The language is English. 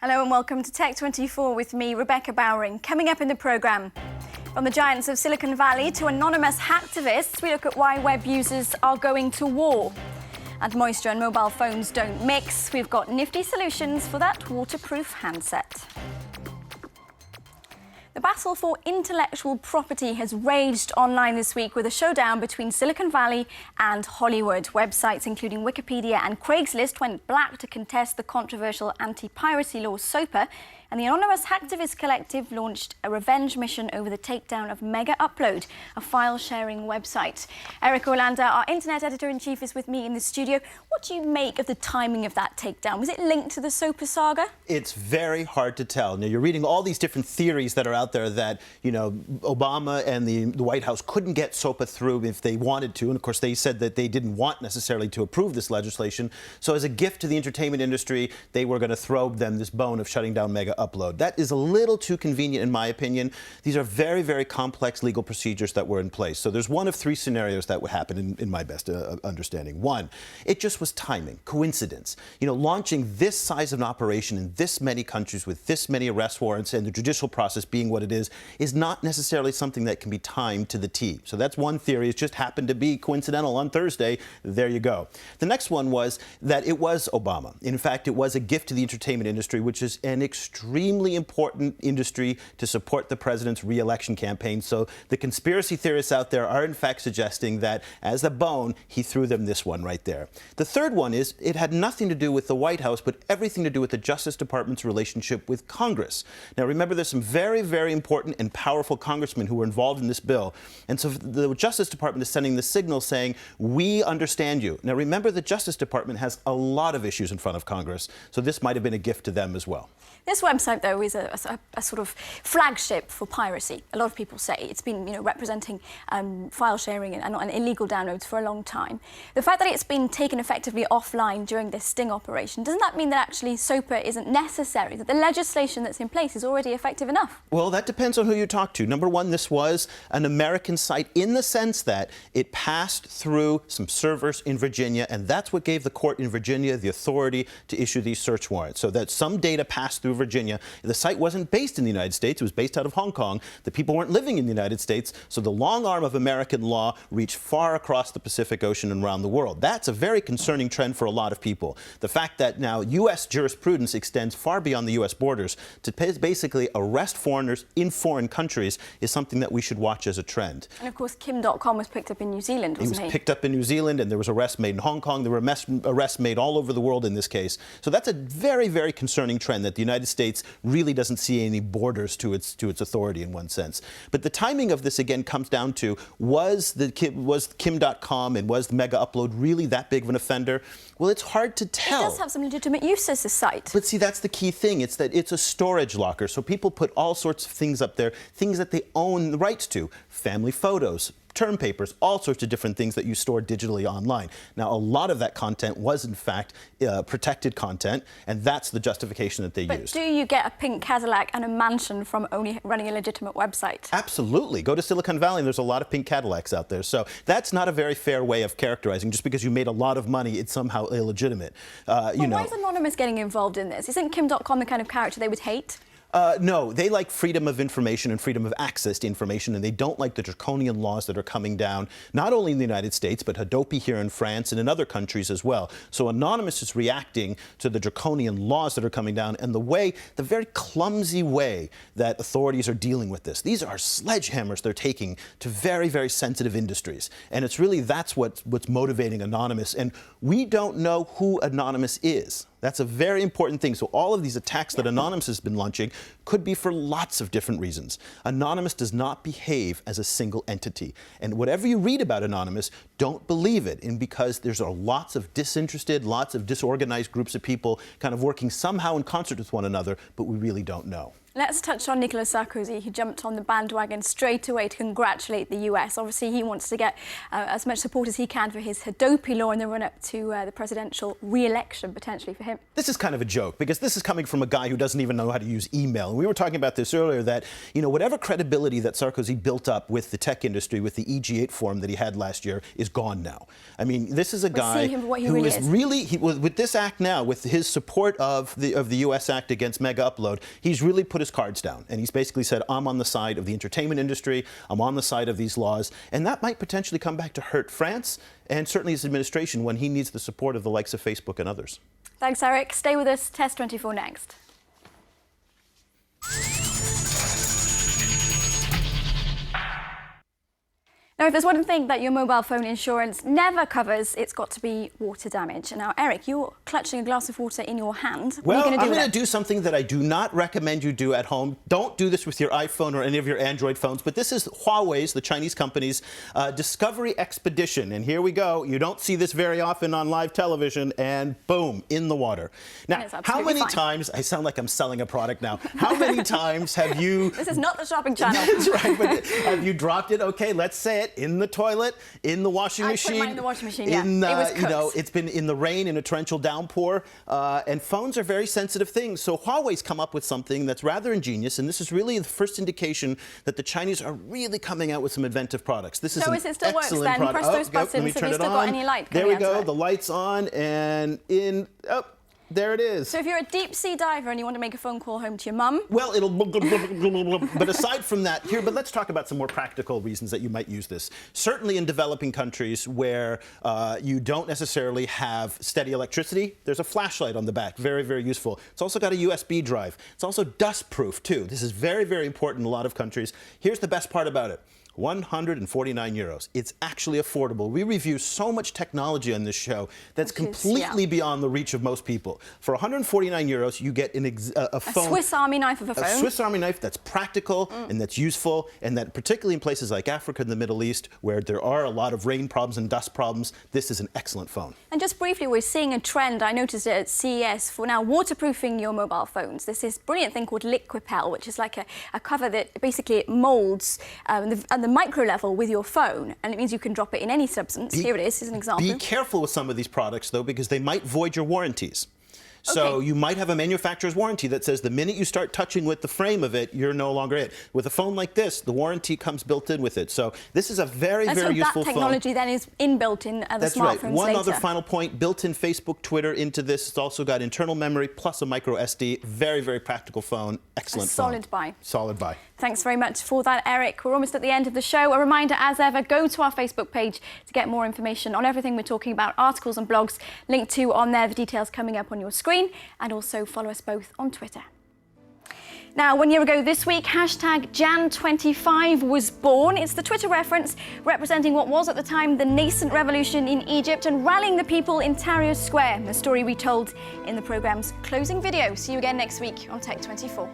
Hello and welcome to Tech24 with me, Rebecca Bowring. Coming up in the programme, from the giants of Silicon Valley to anonymous hacktivists, we look at why web users are going to war. And moisture and mobile phones don't mix. We've got nifty solutions for that waterproof handset. The battle for intellectual property has raged online this week with a showdown between Silicon Valley and Hollywood. Websites including Wikipedia and Craigslist went black to contest the controversial anti-piracy law SOPA, and the anonymous hacktivist collective launched a revenge mission over the takedown of Mega Upload, a file-sharing website. Olander, our internet editor-in-chief, is with me in the studio. What do you make of the timing of that takedown? Was it linked to the SOPA saga? It's very hard to tell. Now, you're reading all these different theories that are out there that, you know, Obama and the White House couldn't get SOPA through if they wanted to. And, of course, they said that they didn't want necessarily to approve this legislation. So as a gift to the entertainment industry, they were going to throw them this bone of shutting down Mega Upload. That is a little too convenient, in my opinion. These are very, very complex legal procedures that were in place. So there's one of three scenarios that would happen in my best understanding. One, it just was timing, coincidence. You know, launching this size of an operation in this many countries with this many arrest warrants and the judicial process being what it is not necessarily something that can be timed to the T. So that's one theory. It just happened to be coincidental on Thursday. There you go. The next one was that it was Obama. In fact, it was a gift to the entertainment industry, which is an extremely important industry to support the president's re-election campaign. So the conspiracy theorists out there are in fact suggesting that as a bone, he threw them this one right there. The third one is it had nothing to do with the White House, but everything to do with the Justice Department's relationship with Congress. Now, remember, there's some very, very important and powerful congressmen who were involved in this bill. And so the Justice Department is sending the signal saying, we understand you. Now, remember, the Justice Department has a lot of issues in front of Congress. So this might have been a gift to them as well. This website, though, is a sort of flagship for piracy. A lot of people say it's been, you know, representing file sharing and illegal downloads for a long time. The fact that it's been taken effectively offline during this sting operation, doesn't that mean that actually SOPA isn't necessary, that the legislation that's in place is already effective enough? Well, that depends on who you talk to. Number one, this was an American site in the sense that it passed through some servers in Virginia, and that's what gave the court in Virginia the authority to issue these search warrants, so that some data passed through Virginia. The site wasn't based in the United States. It was based out of Hong Kong. The people weren't living in the United States, so the long arm of American law reached far across the Pacific Ocean and around the world. That's a very concerning trend for a lot of people. The fact that now U.S. jurisprudence extends far beyond the U.S. borders to basically arrest foreigners in foreign countries is something that we should watch as a trend. And of course, Kim.com was picked up in New Zealand, wasn't he? He was picked up in New Zealand, and there was arrests made in Hong Kong. There were arrests made all over the world in this case. So that's a very, very concerning trend that the United States really doesn't see any borders to its authority in one sense. But the timing of this, again, comes down to was Kim.com and was the Mega Upload really that big of an offender? Well, it's hard to tell. It does have some legitimate use as a site. But see, that's the key thing. It's that it's a storage locker. So people put all sorts of things up there, things that they own the rights to, family photos, term papers, all sorts of different things that you store digitally online. Now, a lot of that content was, in fact, protected content, and that's the justification that they used. But do you get a pink Cadillac and a mansion from only running a legitimate website? Absolutely. Go to Silicon Valley, and there's a lot of pink Cadillacs out there. So that's not a very fair way of characterizing. Just because you made a lot of money, it's somehow illegitimate. Why is Anonymous getting involved in this? Isn't Kim.com the kind of character they would hate? No, they like freedom of information and freedom of access to information, and they don't like the draconian laws that are coming down, not only in the United States, but Hadopi here in France and in other countries as well. So Anonymous is reacting to the draconian laws that are coming down and the very clumsy way that authorities are dealing with this. These are sledgehammers they're taking to very, very sensitive industries. And it's really that's what's motivating Anonymous. And we don't know who Anonymous is. That's a very important thing. So all of these attacks that Anonymous has been launching could be for lots of different reasons. Anonymous does not behave as a single entity. And whatever you read about Anonymous, don't believe it. And because there's lots of disinterested, lots of disorganized groups of people kind of working somehow in concert with one another, but we really don't know. Let's touch on Nicolas Sarkozy, who jumped on the bandwagon straight away to congratulate the US. Obviously, he wants to get as much support as he can for his Hadopi law in the run-up to the presidential re-election, potentially, for him. This is kind of a joke, because this is coming from a guy who doesn't even know how to use email. And we were talking about this earlier, that, you know, whatever credibility that Sarkozy built up with the tech industry, with the EG8 forum that he had last year, is gone now. I mean, this is a guy who is really, with this act now, with his support of the US Act against mega upload, he's really put his cards down, and he's basically said, I'm on the side of the entertainment industry, I'm on the side of these laws, and that might potentially come back to hurt France and certainly his administration when he needs the support of the likes of Facebook and others. Thanks, Eric. Stay with us. Test 24 next. Now, if there's one thing that your mobile phone insurance never covers, it's got to be water damage. Now, Eric, you're clutching a glass of water in your hand. What are you I'm going to do something that I do not recommend you do at home. Don't do this with your iPhone or any of your Android phones, but this is Huawei's, the Chinese company's, Discovery Expedition. And here we go. You don't see this very often on live television, and boom, in the water. Now, how many times, I sound like I'm selling a product now, how many times have you... This is not the shopping channel. That's right, but have you dropped it? Okay, let's say it. In the toilet, in the washing machine. I put mine in the washing machine, yeah. In, it was cooked. You know, it's been in the rain, in a torrential downpour, and phones are very sensitive things. So Huawei's come up with something that's rather ingenious, and this is really the first indication that the Chinese are really coming out with some inventive products. This is an it still works excellent then? product. Press those buttons. Let me Have turn you it still on. got any light There we coming out go. of it? The light's on, and in. Oh, there it is. So if you're a deep-sea diver and you want to make a phone call home to your mum? Well, it'll... But aside from that, but let's talk about some more practical reasons that you might use this. Certainly in developing countries where you don't necessarily have steady electricity, there's a flashlight on the back. Very, very useful. It's also got a USB drive. It's also dust-proof, too. This is very, very important in a lot of countries. Here's the best part about it. 149 euros. It's actually affordable. We review so much technology on this show that's completely beyond the reach of most people. For 149 euros, you get a phone. A Swiss Army knife of a phone. A Swiss Army knife that's practical and that's useful, and that particularly in places like Africa and the Middle East, where there are a lot of rain problems and dust problems, this is an excellent phone. And just briefly, we're seeing a trend, I noticed it at CES, for now waterproofing your mobile phones. There's this brilliant thing called Liquipel, which is like a cover that basically it molds the micro level with your phone, and it means you can drop it in any substance. Here it is an example. Be careful with some of these products, though, because they might void your warranties. So you might have a manufacturer's warranty that says the minute you start touching with the frame of it, you're no longer it. With a phone like this, the warranty comes built in with it. So this is a very, very useful phone. That technology then is inbuilt in the smartphones. That's right. One other final point, built-in Facebook, Twitter into this. It's also got internal memory plus a micro SD. Very, very practical phone. Excellent phone. Solid buy. Solid buy. Thanks very much for that, Eric. We're almost at the end of the show. A reminder, as ever, go to our Facebook page to get more information on everything we're talking about, articles and blogs linked to on there, the details coming up on your screen, and also follow us both on Twitter. Now, 1 year ago this week, hashtag Jan25 was born. It's the Twitter reference representing what was at the time the nascent revolution in Egypt and rallying the people in Tahrir Square, a story we told in the programme's closing video. See you again next week on Tech 24.